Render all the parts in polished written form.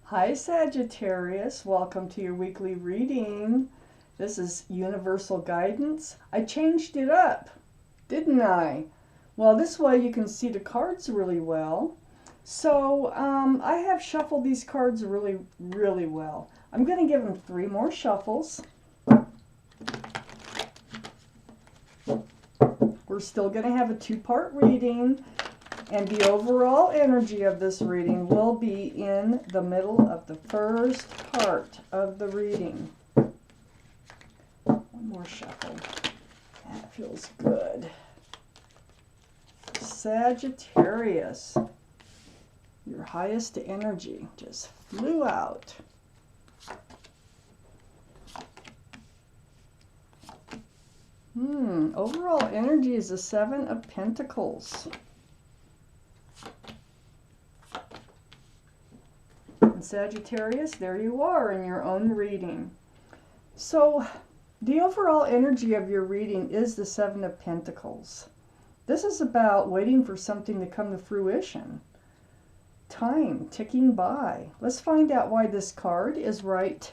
Hi Sagittarius, welcome to your weekly reading. This is universal guidance. I changed it up, didn't I? Well, this way you can see the cards really well. So I have shuffled these cards really well. I'm going to give them 3 more shuffles. We're still going to have a 2-part reading. And the overall energy of this reading will be in the middle of the first part of the reading. One more shuffle. That feels good. Sagittarius, your highest energy just flew out. Overall energy is the 7 of Pentacles. Sagittarius, there you are in your own reading. So the overall energy of your reading is the 7 of Pentacles. This is about waiting for something to come to fruition. Time ticking by. Let's find out why this card is right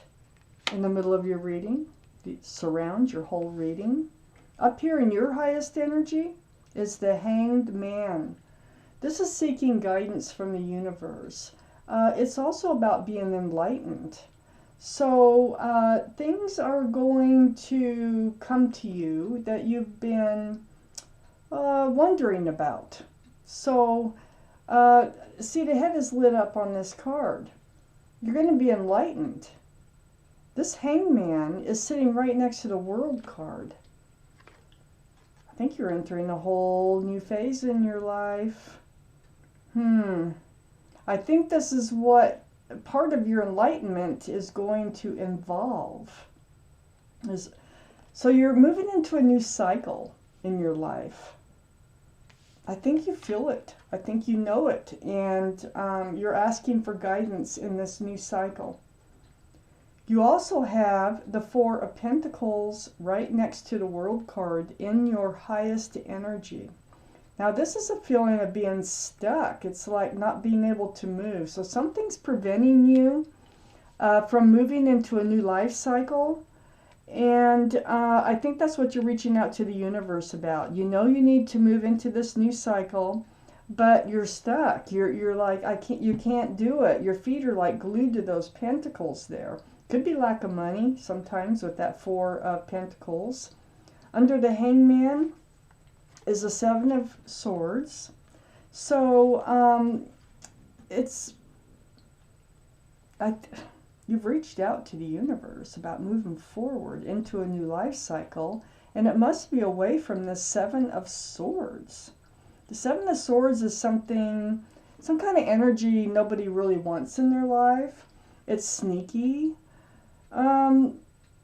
in the middle of your reading. It surrounds your whole reading. Up here in your highest energy is the Hanged Man. This is seeking guidance from the universe. It's also about being enlightened. So things are going to come to you that you've been wondering about. So see, the head is lit up on this card. You're going to be enlightened. This Hangman is sitting right next to the World card. I think you're entering a whole new phase in your life. I think this is what part of your enlightenment is going to involve. So you're moving into a new cycle in your life. I think you feel it. I think you know it. And you're asking for guidance in this new cycle. You also have the 4 of Pentacles right next to the World card in your highest energy. Now this is a feeling of being stuck. It's like not being able to move. So something's preventing you from moving into a new life cycle. And I think that's what you're reaching out to the universe about. You know you need to move into this new cycle, but you're stuck. You're like, you can't do it. Your feet are like glued to those pentacles there. Could be lack of money sometimes with that 4 of Pentacles. Under the Hangman is a 7 of Swords. So you've reached out to the universe about moving forward into a new life cycle, and it must be away from the 7 of Swords. The 7 of Swords is some kind of energy nobody really wants in their life. It's sneaky.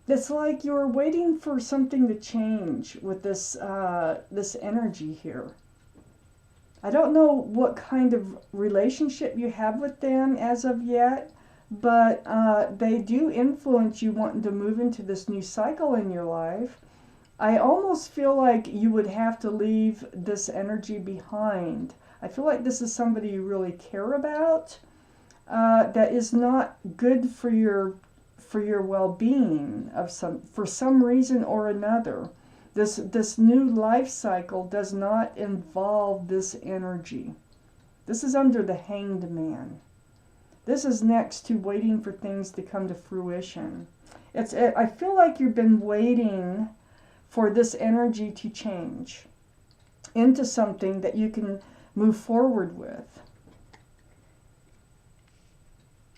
It's like you're waiting for something to change with this this energy here. I don't know what kind of relationship you have with them as of yet, but they do influence you wanting to move into this new cycle in your life. I almost feel like you would have to leave this energy behind. I feel like this is somebody you really care about that is not good for your well-being for some reason or another. This new life cycle does not involve this energy. This is under the Hanged Man. This is next to waiting for things to come to fruition. I feel like you've been waiting for this energy to change into something that you can move forward with.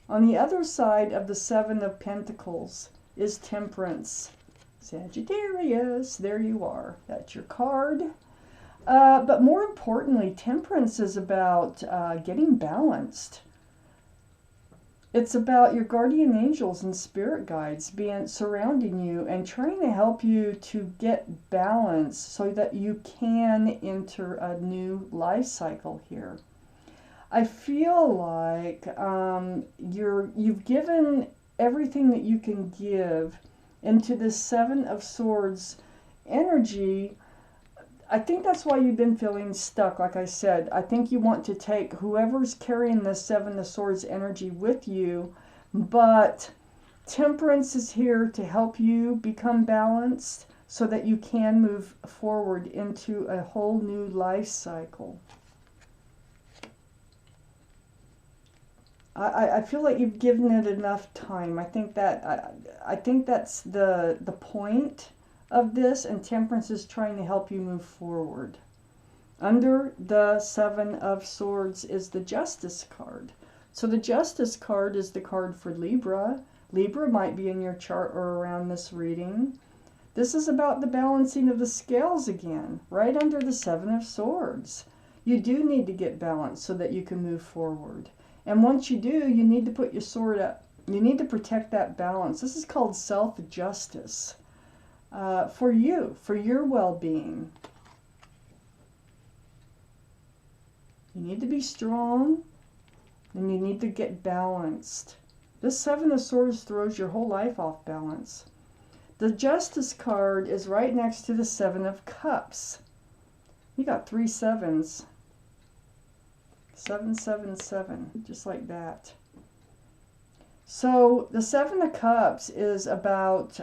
On the other side of the 7 of Pentacles is Temperance Sagittarius. There you are. That's your card. But more importantly, Temperance is about getting balanced. It's about your guardian angels and spirit guides surrounding you and trying to help you to get balance so that you can enter a new life cycle here. I feel like you've given everything that you can give into this 7 of Swords energy. I think that's why you've been feeling stuck, like I said. I think you want to take whoever's carrying the Seven of Swords energy with you, but Temperance is here to help you become balanced so that you can move forward into a whole new life cycle. I feel like you've given it enough time. I think that's the point of this, and Temperance is trying to help you move forward. Under the Seven of Swords is the Justice card. So the Justice card is the card for Libra. Libra might be in your chart or around this reading. This is about the balancing of the scales again, right under the Seven of Swords. You do need to get balanced so that you can move forward. And once you do, you need to put your sword up. You need to protect that balance. This is called self-justice for you, for your well-being. You need to be strong, and you need to get balanced. This Seven of Swords throws your whole life off balance. The Justice card is right next to the Seven of Cups. You got 3 sevens. 7, 7, 7, just like that. So the Seven of Cups is about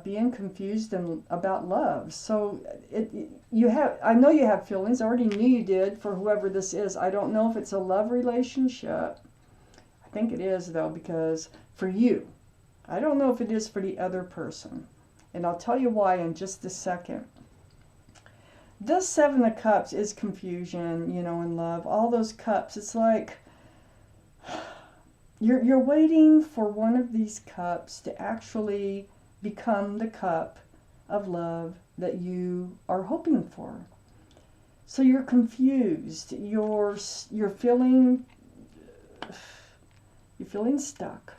being confused and about love. So I know you have feelings. I already knew you did for whoever this is. I don't know if it's a love relationship. I think it is though, because for you, I don't know if it is for the other person. And I'll tell you why in just a second. This Seven of Cups is confusion, you know, in love. All those cups, it's like you're waiting for one of these cups to actually become the cup of love that you are hoping for. So you're confused. You're feeling stuck.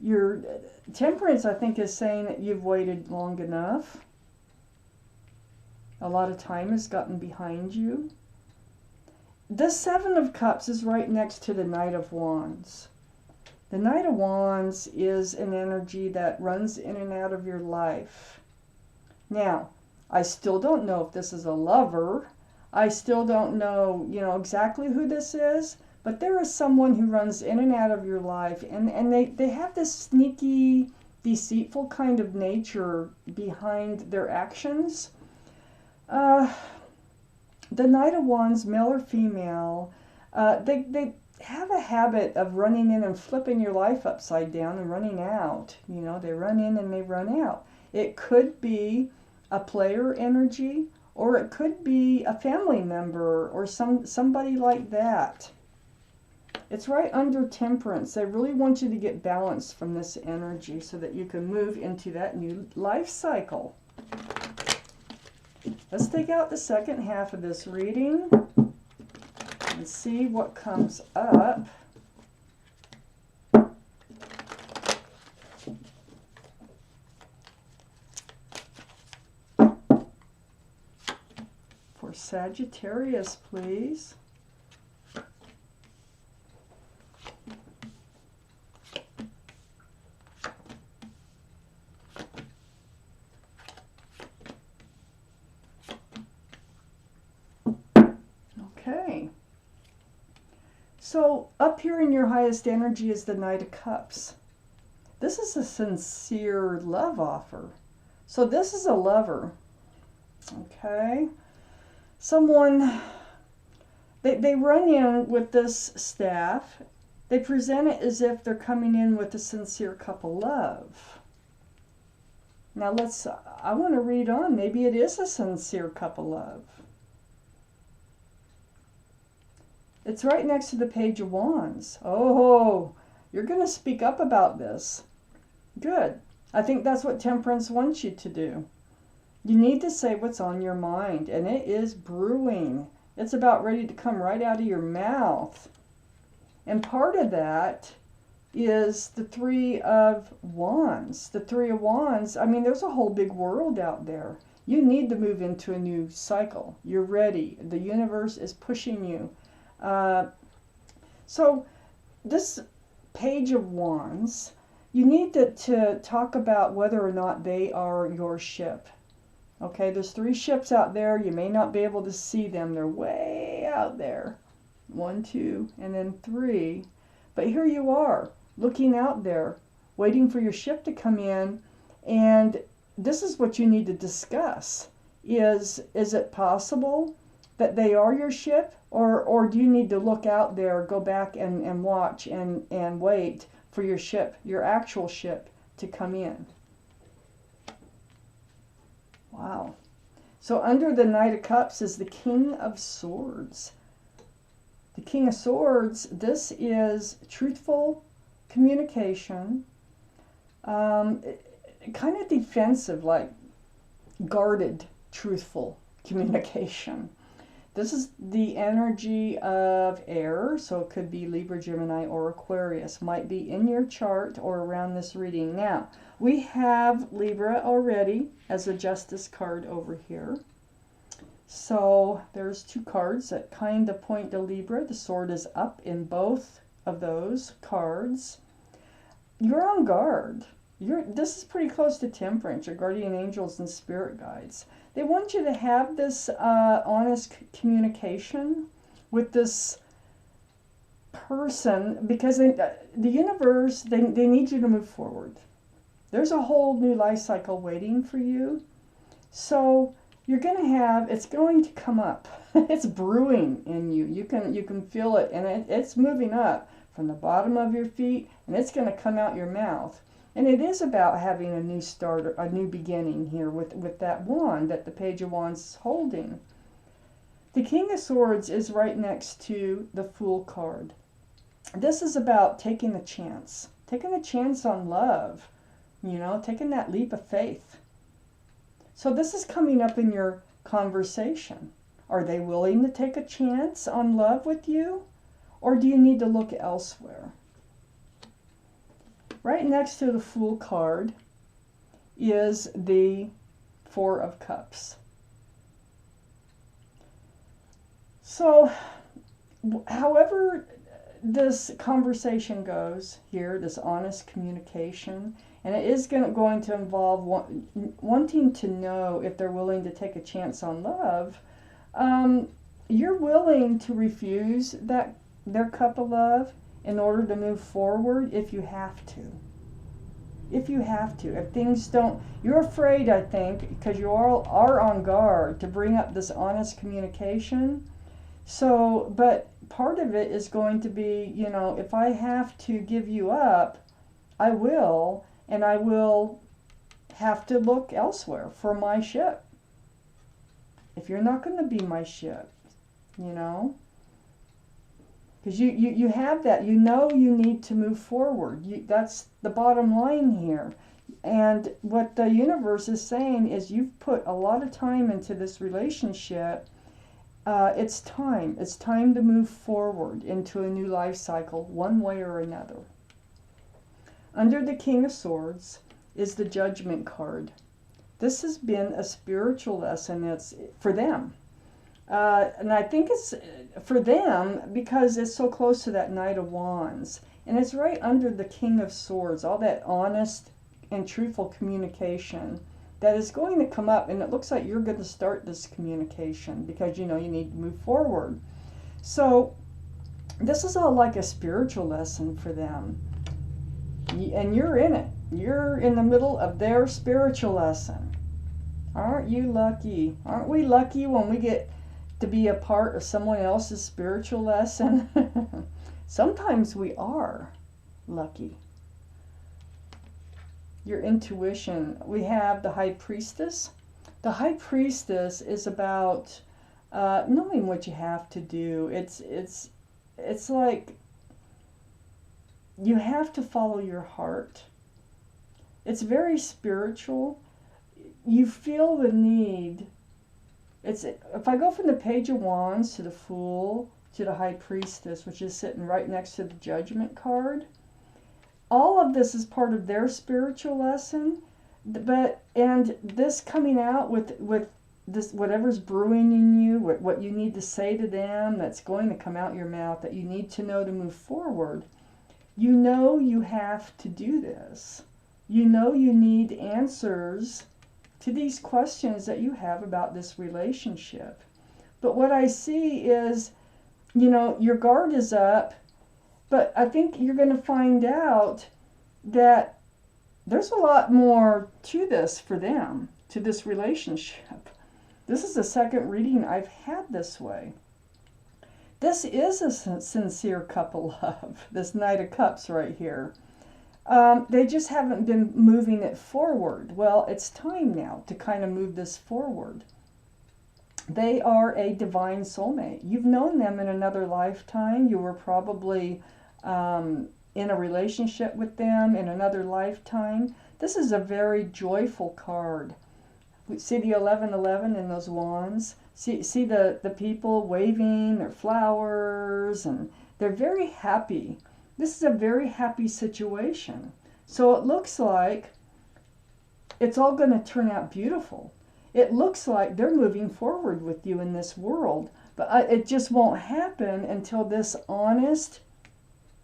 Your Temperance, I think, is saying that you've waited long enough. A lot of time has gotten behind you. The Seven of Cups is right next to the Knight of Wands. The Knight of Wands is an energy that runs in and out of your life. Now, I still don't know if this is a lover. I still don't know, exactly who this is. But there is someone who runs in and out of your life, and they have this sneaky, deceitful kind of nature behind their actions. The Knight of Wands, male or female, they have a habit of running in and flipping your life upside down and running out. They run in and they run out. It could be a player energy, or it could be a family member or somebody like that. It's right under Temperance. They really want you to get balanced from this energy so that you can move into that new life cycle. Let's take out the second half of this reading and see what comes up. For Sagittarius, please. Okay. So up here in your highest energy is the Knight of Cups. This is a sincere love offer. So this is a lover. Okay. Someone, they run in with this staff. They present it as if they're coming in with a sincere cup of love. Now I want to read on. Maybe it is a sincere cup of love. It's right next to the Page of Wands. Oh, you're going to speak up about this. Good. I think that's what Temperance wants you to do. You need to say what's on your mind, and it is brewing. It's about ready to come right out of your mouth. And part of that is the Three of Wands. The Three of Wands, I mean, there's a whole big world out there. You need to move into a new cycle. You're ready. The universe is pushing you. So this Page of Wands, you need to talk about whether or not they are your ship. Okay, there's 3 ships out there. You may not be able to see them. They're way out there. 1, 2, and then 3. But here you are, looking out there, waiting for your ship to come in. And this is what you need to discuss. Is it possible that they are your ship? Or do you need to look out there, go back and watch and wait for your ship, your actual ship, to come in? Wow. So under the Knight of Cups is the King of Swords. The King of Swords, this is truthful communication, kind of defensive, like guarded, truthful communication. This is the energy of air, so it could be Libra, Gemini, or Aquarius. Might be in your chart or around this reading. Now, we have Libra already as a Justice card over here. So there's 2 cards that kind of point to Libra. The sword is up in both of those cards. You're on guard. This is pretty close to Temperance, your guardian angels and spirit guides. They want you to have this honest communication with this person because the universe, they need you to move forward. There's a whole new life cycle waiting for you. So you're going to have, it's going to come up. It's brewing in you. You can feel it, and it's moving up from the bottom of your feet, and it's going to come out your mouth. And it is about having a new start, a new beginning here with that wand that the Page of Wands is holding. The King of Swords is right next to the Fool card. This is about taking a chance on love, you know, taking that leap of faith. So this is coming up in your conversation. Are they willing to take a chance on love with you? Or do you need to look elsewhere? Right next to the Fool card is the Four of Cups. So, however this conversation goes here, this honest communication, and it is going to involve wanting to know if they're willing to take a chance on love, you're willing to refuse their cup of love in order to move forward if you have to. If things don't, you're afraid, I think, because you all are on guard to bring up this honest communication. So, but part of it is going to be, you know, if I have to give you up, I will, and I will have to look elsewhere for my ship. If you're not going to be my ship, you know. Because you have that. You know you need to move forward. That's the bottom line here. And what the universe is saying is you've put a lot of time into this relationship. It's time. It's time to move forward into a new life cycle, one way or another. Under the King of Swords is the Judgment card. This has been a spiritual lesson. It's for them. And I think it's for them because it's so close to that Knight of Wands. And it's right under the King of Swords, all that honest and truthful communication that is going to come up. And it looks like you're going to start this communication because, you know, you need to move forward. So this is all like a spiritual lesson for them. And you're in it. You're in the middle of their spiritual lesson. Aren't you lucky? Aren't we lucky when we get to be a part of someone else's spiritual lesson? Sometimes we are lucky. Your intuition. We have the High Priestess. The High Priestess is about knowing what you have to do. It's like you have to follow your heart. It's very spiritual. You feel the need. If I go from the Page of Wands to the Fool to the High Priestess, which is sitting right next to the Judgment card, all of this is part of their spiritual lesson. And this coming out with this, whatever's brewing in you, what you need to say to them, that's going to come out your mouth, that you need to know to move forward. You know you have to do this. You know you need answers to these questions that you have about this relationship. But what I see is, your guard is up, but I think you're going to find out that there's a lot more to this for them, to this relationship. This is the second reading I've had this way. This is a sincere couple love, this Knight of Cups right here. They just haven't been moving it forward. Well, it's time now to kind of move this forward. They are a divine soulmate. You've known them in another lifetime. You were probably in a relationship with them in another lifetime. This is a very joyful card. See the 1111 in those wands? See the people waving their flowers, and they're very happy. This is a very happy situation. So it looks like it's all going to turn out beautiful. It looks like they're moving forward with you in this world, but it just won't happen until this honest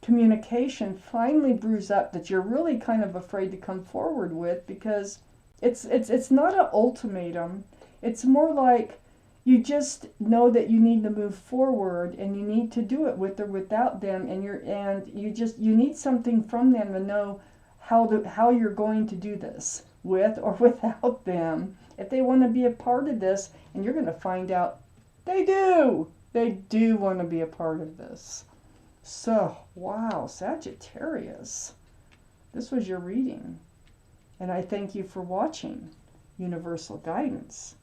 communication finally brews up that you're really kind of afraid to come forward with, because it's not an ultimatum. It's more like you just know that you need to move forward, and you need to do it with or without them, and you need something from them to know how you're going to do this with or without them. If they want to be a part of this, and you're going to find out they do want to be a part of this. So, wow, Sagittarius, this was your reading. And I thank you for watching Universal Guidance.